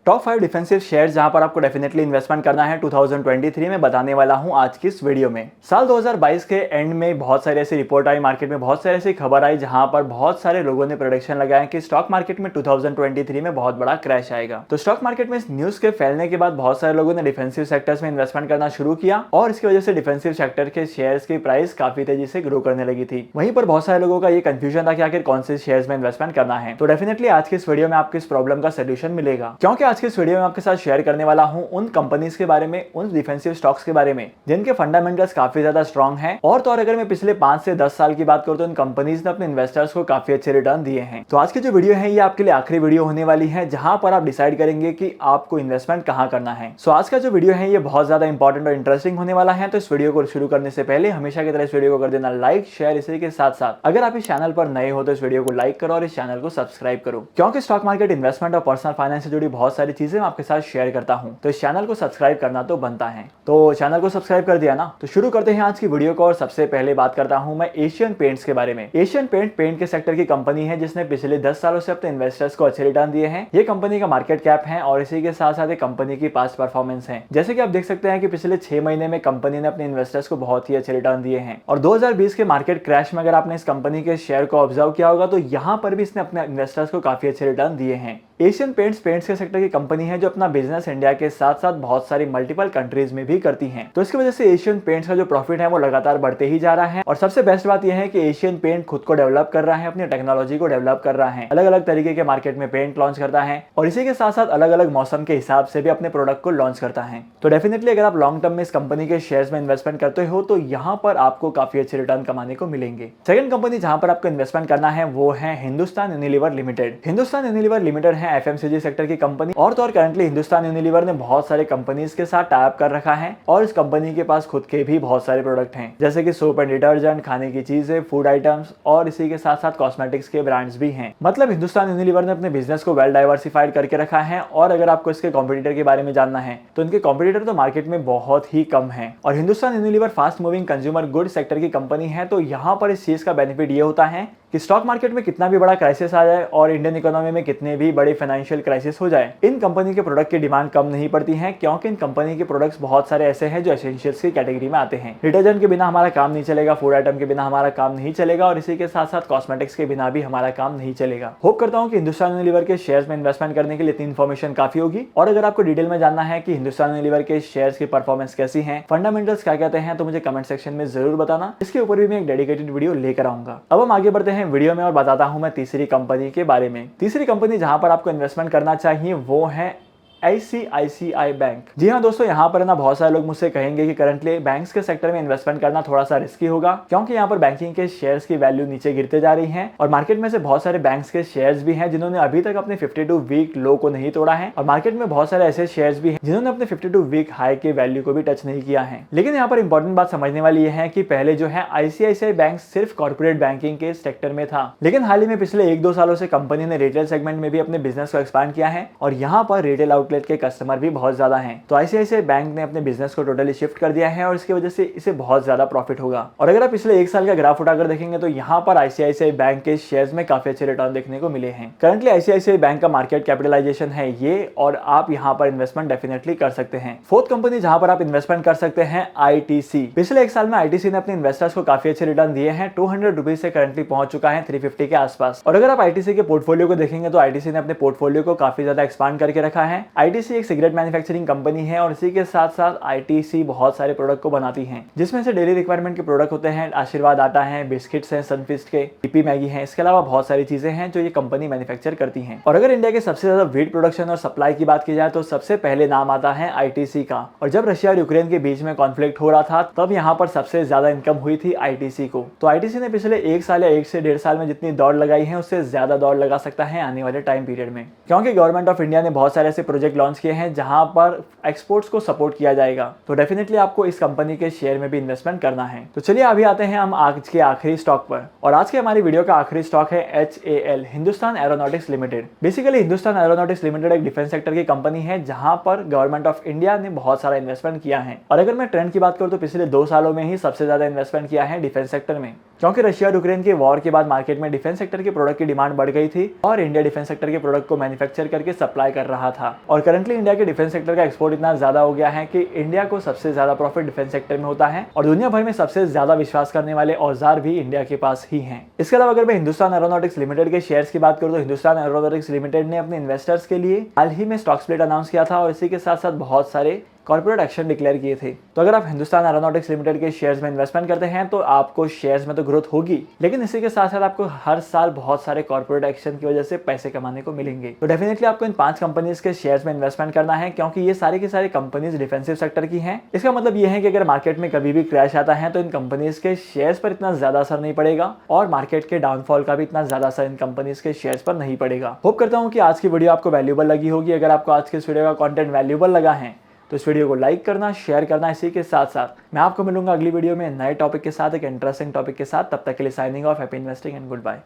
Top 5 defensive share जहां पर आपको डेफिनेटली इन्वेस्टमेंट करना है 2023 में बताने वाला हूं आज की इस वीडियो में। साल 2022 के एंड में बहुत सारी ऐसी रिपोर्ट आई, मार्केट में बहुत सारी ऐसी खबर आई जहां पर बहुत सारे लोगों ने प्रेडिक्शन लगाया कि स्टॉक मार्केट में 2023 में बहुत बड़ा क्रैश आएगा। तो स्टॉक मार्केट में इस न्यूज के फैलने के बाद बहुत सारे लोगों ने डिफेंसिव सेक्टर्स में इन्वेस्टमेंट करना शुरू किया और इसकी वजह से डिफेंसिव सेक्टर के शेयर्स की प्राइस काफी तेजी से ग्रो करने लगी थी। वहीं पर बहुत सारे लोगों का ये कंफ्यूजन था कि आखिर कौन से शेयर्स में इन्वेस्टमेंट करना है। तो डेफिनेटली आज की इस वीडियो में आपको इस प्रॉब्लम का सोल्यूशन मिलेगा, क्योंकि आज की इस वीडियो में आपके साथ शेयर करने वाला हूं उन कंपनीज के बारे में, उन डिफेंसिव स्टॉक्स के बारे में जिनके फंडामेंटल्स काफी ज्यादा स्ट्रांग हैं। और तो और अगर मैं पिछले 5 से 10 साल की बात करूं तो इन कंपनीज ने अपने इन्वेस्टर्स को काफी अच्छे रिटर्न दिए हैं। तो आज की जो वीडियो है ये आपके लिए आखिरी वीडियो होने वाली है जहां पर आप डिसाइड करेंगे कि आपको इन्वेस्टमेंट कहां करना है। सो आज का जो वीडियो है ये बहुत ज्यादा इंपॉर्टेंट और इंटरेस्टिंग होने वाला है। तो इस वीडियो को शुरू करने से पहले हमेशा की तरह इस वीडियो को कर देना लाइक, शेयर। इसी के साथ साथ अगर आप इस चैनल पर नए हो तो इस वीडियो को लाइक करो और इस चैनल को सब्सक्राइब करो, क्योंकि स्टॉक मार्केट, इन्वेस्टमेंट और पर्सनल फाइनेंस से जुड़ी बहुत सारी चीजें मैं आपके साथ शेयर करता हूं। तो इस चैनल को सब्सक्राइब करना तो बनता है। तो चैनल को सब्सक्राइब कर दिया ना, तो शुरू करते हैं आज की वीडियो को। और सबसे पहले बात करता हूं मैं एशियन पेंट्स के बारे में। एशियन पेंट के सेक्टर की कंपनी है जिसने पिछले 10 सालों से अपने इन्वेस्टर्स को अच्छे रिटर्न दिए हैं। ये कंपनी का मार्केट कैप है और इसी के साथ साथ कंपनी की पास्ट परफॉर्मेंस है। जैसे कि आप देख सकते हैं कि पिछले 6 महीने में कंपनी ने अपने इन्वेस्टर्स को बहुत ही अच्छे रिटर्न दिए हैं। और 2020 के मार्केट क्रैश में अगर आपने इस कंपनी के शेयर को ऑब्जर्व किया होगा तो यहाँ पर भी इसने अपने इन्वेस्टर्स को काफी अच्छे रिटर्न दिए हैं। एशियन पेंट्स के सेक्टर की कंपनी है जो अपना बिजनेस इंडिया के साथ साथ बहुत सारी मल्टीपल कंट्रीज में भी करती है। तो इसकी वजह से एशियन पेंट्स का जो प्रॉफिट है वो लगातार बढ़ते ही जा रहा है। और सबसे बेस्ट बात यह है कि एशियन पेंट खुद को डेवलप कर रहा है, अपनी टेक्नोलॉजी को डेवलप कर रहा है, अलग अलग तरीके के मार्केट में पेंट लॉन्च करता है और इसी के साथ साथ अलग अलग मौसम के हिसाब से भी अपने प्रोडक्ट को लॉन्च करता है। तो डेफिनेटली अगर आप लॉन्ग टर्म में इस कंपनी के शेयर्स में इन्वेस्टमेंट करते हो तो यहाँ पर आपको काफी अच्छे रिटर्न कमाने को मिलेंगे। सेकंड कंपनी जहां पर आपको इन्वेस्टमेंट करना है वो है Hindustan Unilever limited. Hindustan Unilever limited है एफएमसीजी सेक्टर की कंपनी। और तो और करंटली हिंदुस्तान यूनिलीवर ने बहुत सारे कंपनीज के साथ टाई अप कर रखा है और इस कंपनी के पास खुद के भी बहुत सारे प्रोडक्ट हैं, जैसे कि सोप एंड डिटर्जेंट, खाने की चीजें, फूड आइटम्स और इसी के साथ साथ कॉस्मेटिक्स के ब्रांड्स भी हैं। मतलब हिंदुस्तान यूनिलीवर ने अपने बिजनेस को वेल डाइवर्सिफाइड करके रखा है। और अगर आपको इसके कॉम्पिटिटर के बारे में जानना है तो इनके कॉम्पिटिटर तो मार्केट में बहुत ही कम है। और Hindustan Unilever fast moving consumer good sector की कंपनी है। तो यहाँ पर इस चीज का बेनिफिट ये होता है कि स्टॉक मार्केट में कितना भी बड़ा क्राइसिस आ जाए और इंडियन इकोनॉमी में कितने भी बड़े फाइनेंशियल क्राइसिस हो जाए, इन कंपनी के प्रोडक्ट की डिमांड कम नहीं पड़ती है, क्योंकि इन कंपनी के प्रोडक्ट्स बहुत सारे ऐसे हैं जो एसेंशियल्स की कैटेगरी में आते हैं। डिटर्जेंट के बिना हमारा काम नहीं चलेगा, फूड आइटम के बिना हमारा काम नहीं चलेगा और इसी के साथ साथ कॉस्मेटिक्स के बिना भी हमारा काम नहीं चलेगा। होप करता हूं कि हिंदुस्तान यूनिलीवर के शेयर्स में इन्वेस्टमेंट करने के लिए इतनी इन्फॉर्मेशन काफी होगी। और अगर आपको डिटेल में जानना है कि हिंदुस्तान यूनिलीवर के शेयर्स की परफॉर्मेंस कैसी है, फंडामेंटल्स क्या कहते हैं, तो मुझे कमेंट सेक्शन में जरूर बताना। इसके ऊपर भी मैं एक डेडिकेटेड वीडियो लेकर आऊंगा। अब हम आगे बढ़ते हैं वीडियो में और बताता हूं मैं तीसरी कंपनी के बारे में। तीसरी कंपनी जहां पर आपको इन्वेस्टमेंट करना चाहिए वो है ICICI बैंक। जी हाँ दोस्तों, यहाँ पर ना बहुत सारे लोग मुझसे कहेंगे कि करंटली बैंक्स के सेक्टर में इन्वेस्टमेंट करना थोड़ा सा रिस्की होगा, क्योंकि यहाँ पर बैंकिंग के शेयर्स की वैल्यू नीचे गिरते जा रही है। और मार्केट में से बहुत सारे बैंक्स के शेयर्स भी हैं जिन्होंने अभी तक अपने 52 वीक लो को नहीं तोड़ा है। और मार्केट में बहुत सारे ऐसे शेयर्स भी हैं जिन्होंने अपने 52 वीक हाई के वैल्यू को भी टच नहीं किया है। लेकिन यहाँ पर इंपॉर्टेंट बात समझने वाली यह है कि पहले जो है ICICI बैंक सिर्फ कॉर्पोरेट बैंकिंग के सेक्टर में था, लेकिन हाल ही में पिछले 1-2 सालों से कंपनी ने रिटेल सेगमेंट में भी अपने बिजनेस को एक्सपांड किया है और यहाँ पर रिटेल आउटलेट के कस्टमर भी बहुत ज्यादा हैं। तो ICICI बैंक ने अपने बिजनेस को टोटली शिफ्ट कर दिया है और इसकी वजह से इसे बहुत ज्यादा प्रॉफिट होगा। और अगर आप पिछले 1 साल का ग्राफ उठाकर देखेंगे तो यहाँ पर ICICI बैंक के शेयर्स में काफी अच्छे रिटर्न देखने को मिले हैं। करंटली ICICI बैंक का मार्केट कैपिटलाइजेशन है ये, और आप यहाँ पर इन्वेस्टमेंट डेफिनेटली कर सकते हैं। फोर्थ कंपनी जहां पर आप इन्वेस्टमेंट कर सकते हैं ITC। पिछले 1 साल में ITC ने अपने इन्वेस्टर्स को काफी अच्छे रिटर्न दिए हैं। 200 रुपीज से करंटली पहुंच चुका है 350 के आसपास। और अगर आप ITC के पोर्टफोलियो को देखेंगे तो ITC ने अपने पोर्टफोलियो को काफी ज्यादा एक्सपांड करके रखा है। ITC एक सिगरेट मैन्युफैक्चरिंग कंपनी है और इसी के साथ साथ ITC बहुत सारे प्रोडक्ट को बनाती है, जिसमें से डेली रिक्वायरमेंट के प्रोडक्ट होते हैं। आशीर्वाद आटा है, बिस्किट्स हैं, सनफीस्ट के, पीपी मैगी है, इसके अलावा बहुत सारी चीजें हैं जो ये कंपनी मैन्युफैक्चर करती हैं। और अगर इंडिया के सबसे ज्यादा वीट प्रोडक्शन और सप्लाई की बात की जाए तो सबसे पहले नाम आता है ITC का। और जब रशिया और यूक्रेन के बीच में कॉन्फ्लिक्ट हो रहा था तब यहाँ पर सबसे ज्यादा इनकम हुई थी ITC को। तो ITC ने पिछले 1 साल या 1 से 1.5 साल में जितनी दौड़ लगाई है उससे ज्यादा दौड़ लगा सकता है आने वाले टाइम पीरियड में, क्योंकि गवर्नमेंट ऑफ इंडिया ने बहुत सारे ऐसे प्रोजेक्ट लॉन्च किए हैं जहां पर एक्सपोर्ट्स को सपोर्ट किया जाएगा। तो डेफिनेटली आपको इस कंपनी के शेयर में भी इन्वेस्टमेंट करना है। तो चलिए अभी आते हैं हम आज के आखिरी स्टॉक पर। और आज के हमारी वीडियो का आखिरी स्टॉक है HAL, Hindustan aeronautics limited. Basically Hindustan aeronautics limited एक डिफेंस सेक्टर की कंपनी है जहां पर गवर्नमेंट ऑफ इंडिया ने बहुत सारा इन्वेस्टमेंट किया है। और अगर मैं ट्रेंड की बात करूं तो पिछले 2 सालों में ही सबसे ज्यादा इन्वेस्टमेंट किया है डिफेंस सेक्टर में, क्योंकि रशिया और यूक्रेन के वॉर के बाद मार्केट में डिफेंस सेक्टर के प्रोडक्ट की डिमांड बढ़ गई थी और इंडिया डिफेंस सेक्टर के प्रोडक्ट को मैन्युफैक्चर करके सप्लाई कर रहा था। और करंटली इंडिया के डिफेंस सेक्टर का एक्सपोर्ट इतना ज्यादा हो गया है कि इंडिया को सबसे ज्यादा प्रॉफिट डिफेंस सेक्टर में होता है और दुनिया भर में सबसे ज्यादा विश्वास करने वाले औजार भी इंडिया के पास ही हैं। इसके अलावा अगर मैं हिंदुस्तान एरोनॉटिक्स लिमिटेड के शेयर्स की बात करूं तो हिंदुस्तान एरोनॉटिक्स लिमिटेड ने अपने इन्वेस्टर्स के लिए हाल ही में स्टॉक स्प्लिट अनाउंस किया था और इसी के साथ साथ बहुत सारे कॉर्पोरेट एक्शन डिक्लेयर किए थे। तो अगर आप हिंदुस्तान एरोनॉटिक्स लिमिटेड के शेयर्स में इन्वेस्टमेंट करते हैं तो आपको शेयर्स में तो ग्रोथ होगी, लेकिन इसी के साथ साथ आपको हर साल बहुत सारे कॉर्पोरेट एक्शन की वजह से पैसे कमाने को मिलेंगे। तो डेफिनेटली आपको इन 5 कंपनीज के शेयर्स में इन्वेस्टमेंट करना है, क्योंकि ये सारी की सारी कंपनीज डिफेंसिव सेक्टर की हैं। इसका मतलब ये है कि अगर मार्केट में कभी भी क्रैश आता है तो इन कंपनीज के शेयर्स पर इतना ज्यादा असर नहीं पड़ेगा और मार्केट के डाउनफॉल का भी इतना ज्यादा असर इन कंपनीज के शेयर्स पर नहीं पड़ेगा। होप करता हूँ कि आज की वीडियो आपको वैल्यूएबल लगी होगी। अगर आपको आज के इस वीडियो का कंटेंट वैल्यूएबल लगा है तो इस वीडियो को लाइक करना, शेयर करना। इसी के साथ साथ मैं आपको मिलूंगा अगली वीडियो में नए टॉपिक के साथ, एक इंटरेस्टिंग टॉपिक के साथ। तब तक के लिए signing off, happy investing and good bye.